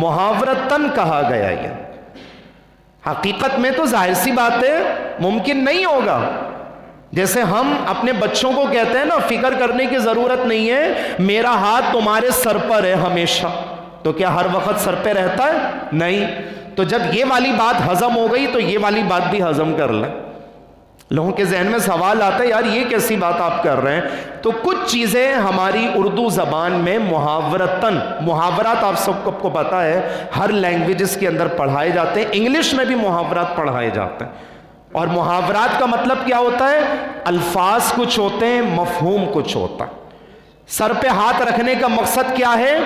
मुहावरतन कहा गया। ये हकीकत में तो जाहिर सी बात है मुमकिन नहीं होगा। जैसे हम अपने बच्चों को कहते हैं ना, फिक्र करने की जरूरत नहीं है, मेरा हाथ तुम्हारे सर पर है हमेशा, तो क्या हर वक्त सर पे रहता है? नहीं। तो जब ये वाली बात हजम हो गई तो ये वाली बात भी हजम कर लें। लोगों के जहन में सवाल आता है, यार ये कैसी बात आप कर रहे हैं? तो कुछ चीज़ें हमारी उर्दू ज़बान में मुहावरतन, मुहावरात आप सबको पता है हर लैंग्वेजेस के अंदर पढ़ाए जाते हैं, इंग्लिश में भी मुहावरात पढ़ाए जाते हैं। और मुहावरात का मतलब क्या होता है? अल्फाज कुछ होते हैं, मफहूम कुछ होता है। सर पे हाथ रखने का मकसद क्या है?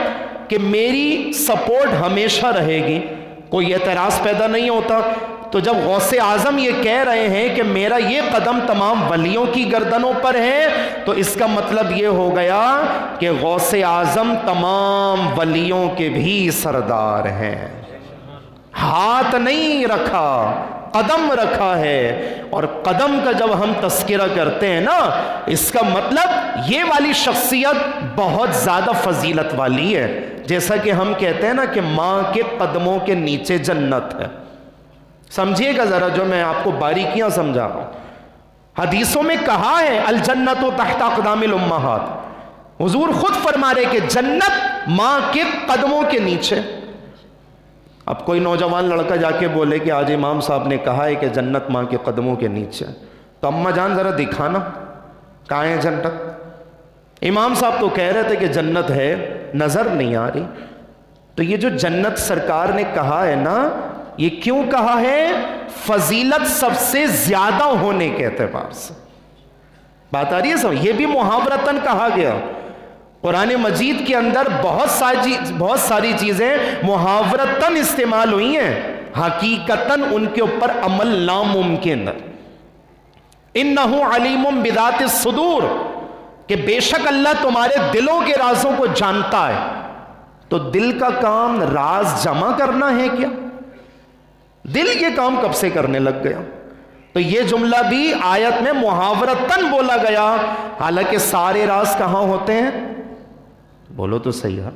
कि मेरी सपोर्ट हमेशा रहेगी, कोई एतराज़ पैदा नहीं होता। तो जब गौसे आज़म ये कह रहे हैं कि मेरा ये कदम तमाम वलियों की गर्दनों पर है, तो इसका मतलब ये हो गया कि गौसे आज़म तमाम वलियों के भी सरदार हैं। हाथ नहीं रखा, कदम रखा है। और कदम का जब हम तस्करा करते हैं ना, इसका मतलब ये वाली शख्सियत बहुत ज़्यादा फजीलत वाली है। जैसा कि हम कहते हैं ना कि माँ के कदमों के नीचे जन्नत है। समझिएगा ज़रा, जो मैं आपको बारीकियां समझा रहा हूँ। हदीसों में कहा है अल जन्नतु तहत अक़दामिल उम्महात। हुजूर खुद फरमा रहे कि जन्नत माँ के कदमों के नीचे। अब कोई नौजवान लड़का जाके बोले कि आज इमाम साहब ने कहा है कि जन्नत माँ के कदमों के नीचे, तो अम्मा जान ज़रा दिखाना कहाँ है जन्नत। इमाम साहब तो कह रहे थे कि जन्नत है, नज़र नहीं आ रही। तो ये जो जन्नत सरकार ने कहा है ना, ये क्यों कहा है? फजीलत सबसे ज्यादा होने के एतबार से। बात आ रही है समझ? ये भी मुहावरतन कहा गया। कुरान मजीद के अंदर बहुत सारी चीजें मुहावरतन इस्तेमाल हुई हैं, हकीकतन उनके ऊपर अमल नामुमकिन। इन्नहु अलीमुम बिदातिस सुदूर, कि बेशक अल्लाह तुम्हारे दिलों के राजों को जानता है। तो दिल का काम राज जमा करना है क्या? दिल ये काम कब से करने लग गया? तो ये जुमला भी आयत में मुहावरतन बोला गया। हालांकि सारे राज कहाँ होते हैं? बोलो तो सही है,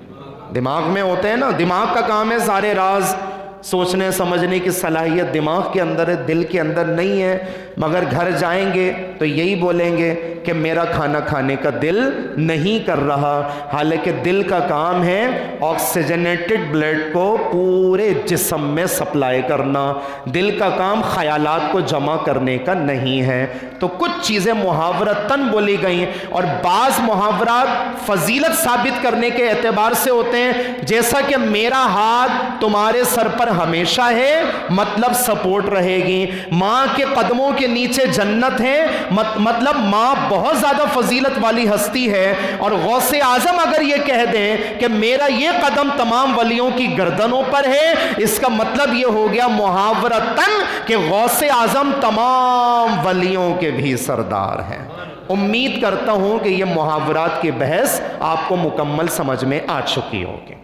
दिमाग में होते हैं ना। दिमाग का काम है सारे राज सोचने समझने की सलाहियत दिमाग के अंदर है, दिल के अंदर नहीं है। मगर घर जाएंगे तो यही बोलेंगे कि मेरा खाना खाने का दिल नहीं कर रहा। हालांकि दिल का काम है ऑक्सीजनेटेड ब्लड को पूरे जिस्म में सप्लाई करना। दिल का काम ख्यालात को जमा करने का नहीं है। तो कुछ चीज़ें मुहावरतन बोली गई, और बाज़ मुहावरात फजीलत साबित करने के एतबार से होते हैं। जैसा कि मेरा हाथ तुम्हारे सर पर हमेशा है, मतलब सपोर्ट रहेगी। माँ के कदमों के नीचे जन्नत है, मतलब माँ बहुत ज्यादा फजीलत वाली हस्ती है। और गौसे आजम अगर ये कह दें कि मेरा ये कदम तमाम वलियों की गर्दनों पर है, इसका मतलब ये हो गया मुहावरतन कि गौसे आजम तमाम वलियों के भी सरदार हैं। उम्मीद करता हूं कि ये मुहावरात की बहस आपको मुकम्मल समझ में आ चुकी होगी।